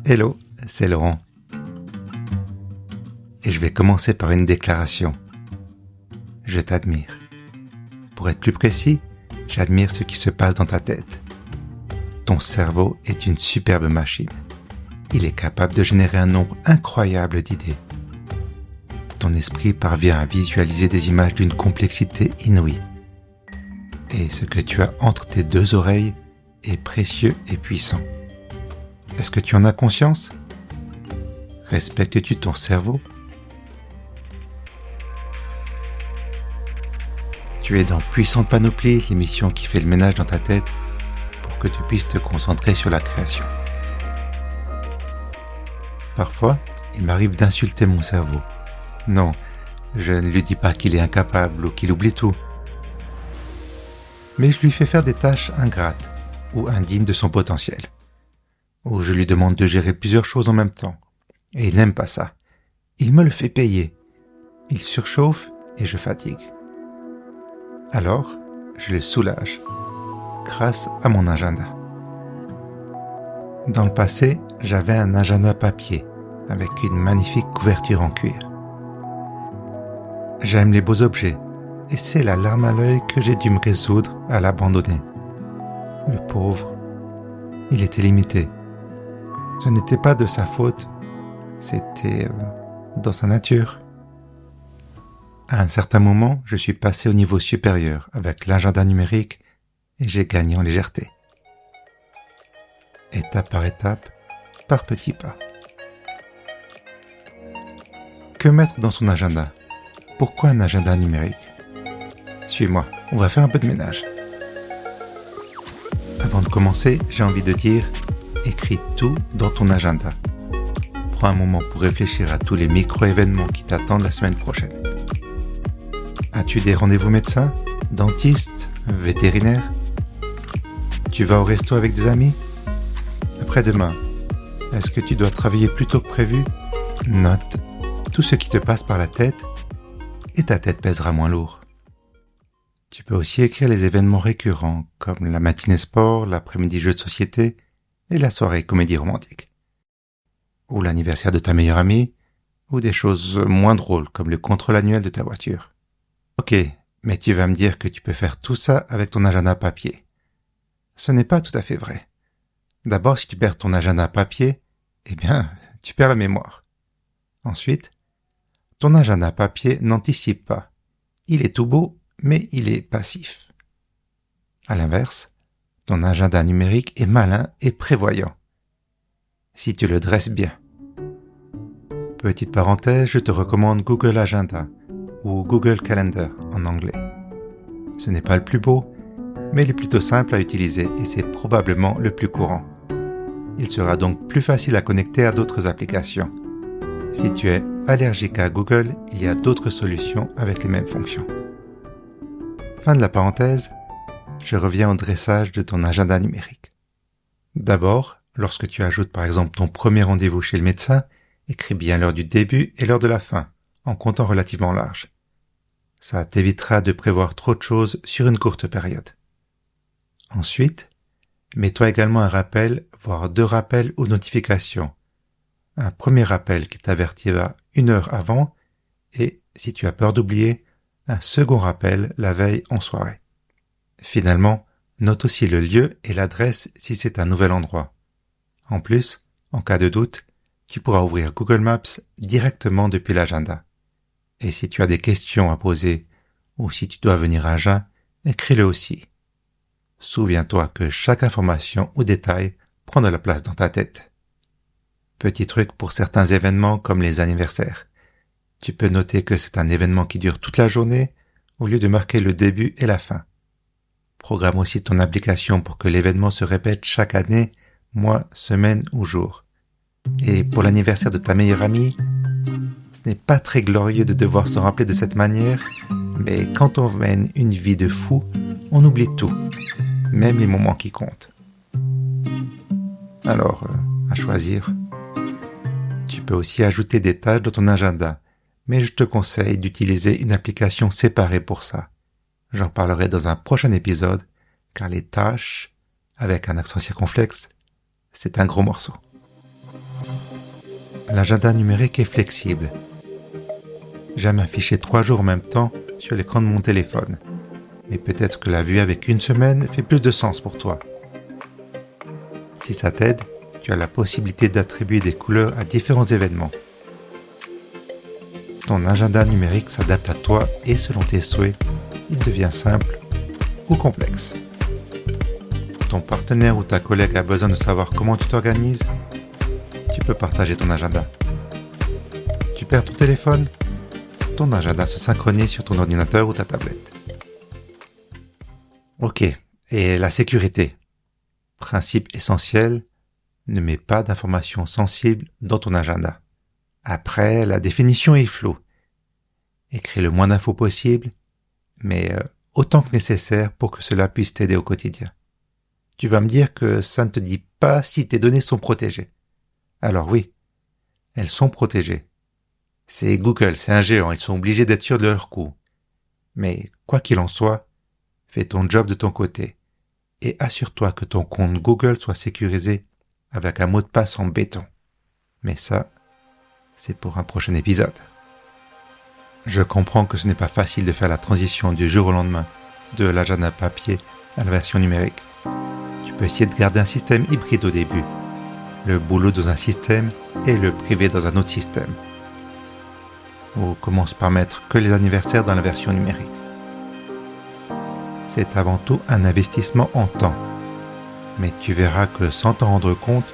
Hello, c'est Laurent. Et je vais commencer par une déclaration. Je t'admire. Pour être plus précis, j'admire ce qui se passe dans ta tête. Ton cerveau est une superbe machine. Il est capable de générer un nombre incroyable d'idées. Ton esprit parvient à visualiser des images d'une complexité inouïe. Et ce que tu as entre tes deux oreilles est précieux et puissant. Est-ce que tu en as conscience ? Respectes-tu ton cerveau ? Tu es dans Puissante Panoplie, l'émission qui fait le ménage dans ta tête pour que tu puisses te concentrer sur la création. Parfois, il m'arrive d'insulter mon cerveau. Non, je ne lui dis pas qu'il est incapable ou qu'il oublie tout. Mais je lui fais faire des tâches ingrates ou indignes de son potentiel. Ou je lui demande de gérer plusieurs choses en même temps. Et il n'aime pas ça. Il me le fait payer. Il surchauffe et je fatigue. Alors, je le soulage grâce à mon agenda. Dans le passé, j'avais un agenda papier avec une magnifique couverture en cuir. J'aime les beaux objets et c'est la larme à l'œil que j'ai dû me résoudre à l'abandonner. Le pauvre, il était limité. Ce n'était pas de sa faute, c'était dans sa nature. À un certain moment, je suis passé au niveau supérieur avec l'agenda numérique et j'ai gagné en légèreté. Étape par étape, par petits pas. Que mettre dans son agenda ? Pourquoi un agenda numérique ? Suis-moi, on va faire un peu de ménage. Avant de commencer, j'ai envie de dire, écris tout dans ton agenda. Prends un moment pour réfléchir à tous les micro-événements qui t'attendent la semaine prochaine. As-tu des rendez-vous médecins, dentistes, vétérinaires ? Tu vas au resto avec des amis ? Après-demain, est-ce que tu dois travailler plus tôt que prévu ? Note tout ce qui te passe par la tête et ta tête pèsera moins lourd. Tu peux aussi écrire les événements récurrents comme la matinée sport, l'après-midi jeu de société et la soirée comédie romantique. Ou l'anniversaire de ta meilleure amie, ou des choses moins drôles comme le contrôle annuel de ta voiture. Ok, mais tu vas me dire que tu peux faire tout ça avec ton agenda papier. Ce n'est pas tout à fait vrai. D'abord, si tu perds ton agenda papier, eh bien, tu perds la mémoire. Ensuite, ton agenda papier n'anticipe pas. Il est tout beau, mais il est passif. À l'inverse, ton agenda numérique est malin et prévoyant. Si tu le dresses bien. Petite parenthèse, je te recommande Google Agenda ou Google Calendar en anglais. Ce n'est pas le plus beau, mais il est plutôt simple à utiliser et c'est probablement le plus courant. Il sera donc plus facile à connecter à d'autres applications. Si tu es allergique à Google, il y a d'autres solutions avec les mêmes fonctions. Fin de la parenthèse, je reviens au dressage de ton agenda numérique. D'abord, lorsque tu ajoutes par exemple ton premier rendez-vous chez le médecin, écris bien l'heure du début et l'heure de la fin, en comptant relativement large. Ça t'évitera de prévoir trop de choses sur une courte période. Ensuite, mets-toi également un rappel, voire 2 rappels ou notifications. Un premier rappel qui t'avertira 1 heure avant et, si tu as peur d'oublier, un second rappel la veille en soirée. Finalement, note aussi le lieu et l'adresse si c'est un nouvel endroit. En plus, en cas de doute, tu pourras ouvrir Google Maps directement depuis l'agenda. Et si tu as des questions à poser ou si tu dois venir à jeun, écris-le aussi. Souviens-toi que chaque information ou détail prend de la place dans ta tête. Petit truc pour certains événements comme les anniversaires. Tu peux noter que c'est un événement qui dure toute la journée au lieu de marquer le début et la fin. Programme aussi ton application pour que l'événement se répète chaque année, mois, semaine ou jour. Et pour l'anniversaire de ta meilleure amie, ce n'est pas très glorieux de devoir se rappeler de cette manière, mais quand on mène une vie de fou, on oublie tout, même les moments qui comptent. Alors, à choisir. Tu peux aussi ajouter des tâches dans ton agenda, mais je te conseille d'utiliser une application séparée pour ça. J'en parlerai dans un prochain épisode, car les tâches, avec un accent circonflexe, c'est un gros morceau. L'agenda numérique est flexible. J'aime afficher 3 jours en même temps sur l'écran de mon téléphone. Mais peut-être que la vue avec une semaine fait plus de sens pour toi. Si ça t'aide, tu as la possibilité d'attribuer des couleurs à différents événements. Ton agenda numérique s'adapte à toi et selon tes souhaits, il devient simple ou complexe. Ton partenaire ou ta collègue a besoin de savoir comment tu t'organises, tu peux partager ton agenda. Tu perds ton téléphone, ton agenda se synchronise sur ton ordinateur ou ta tablette. Ok, et la sécurité. Principe essentiel, ne mets pas d'informations sensibles dans ton agenda. Après, la définition est floue. Écris le moins d'infos possible, mais autant que nécessaire pour que cela puisse t'aider au quotidien. Tu vas me dire que ça ne te dit pas si tes données sont protégées. Alors oui, elles sont protégées. C'est Google, c'est un géant, ils sont obligés d'être sûrs de leur coup. Mais quoi qu'il en soit, fais ton job de ton côté et assure-toi que ton compte Google soit sécurisé avec un mot de passe en béton. Mais ça, c'est pour un prochain épisode. Je comprends que ce n'est pas facile de faire la transition du jour au lendemain de l'agenda papier à la version numérique. Tu peux essayer de garder un système hybride au début, le boulot dans un système et le privé dans un autre système. Ou commence par mettre que les anniversaires dans la version numérique. C'est avant tout un investissement en temps. Mais tu verras que sans t'en rendre compte,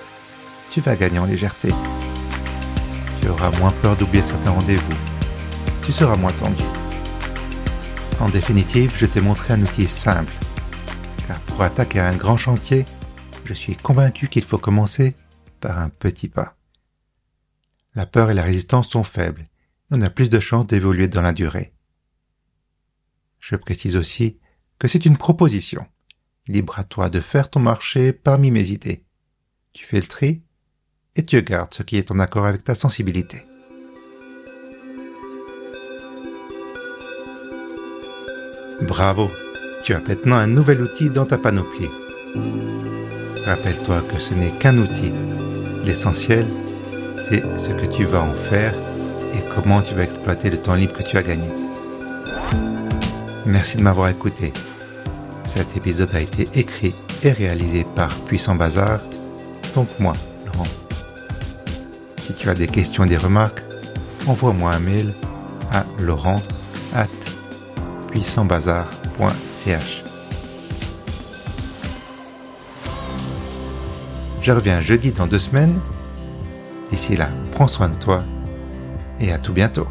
tu vas gagner en légèreté. Tu auras moins peur d'oublier certains rendez-vous. Tu seras moins tendu. En définitive, je t'ai montré un outil simple. Car pour attaquer un grand chantier, je suis convaincu qu'il faut commencer par un petit pas. La peur et la résistance sont faibles. On a plus de chances d'évoluer dans la durée. Je précise aussi que c'est une proposition. Libre à toi de faire ton marché parmi mes idées. Tu fais le tri et tu gardes ce qui est en accord avec ta sensibilité. Bravo, tu as maintenant un nouvel outil dans ta panoplie. Rappelle-toi que ce n'est qu'un outil. L'essentiel, c'est ce que tu vas en faire et comment tu vas exploiter le temps libre que tu as gagné. Merci de m'avoir écouté. Cet épisode a été écrit et réalisé par Puissant Bazar, donc moi, Laurent. Si tu as des questions et des remarques, envoie-moi un mail à laurent@puissantbazar.ch. Je reviens jeudi dans 2 semaines. D'ici là, prends soin de toi et à tout bientôt.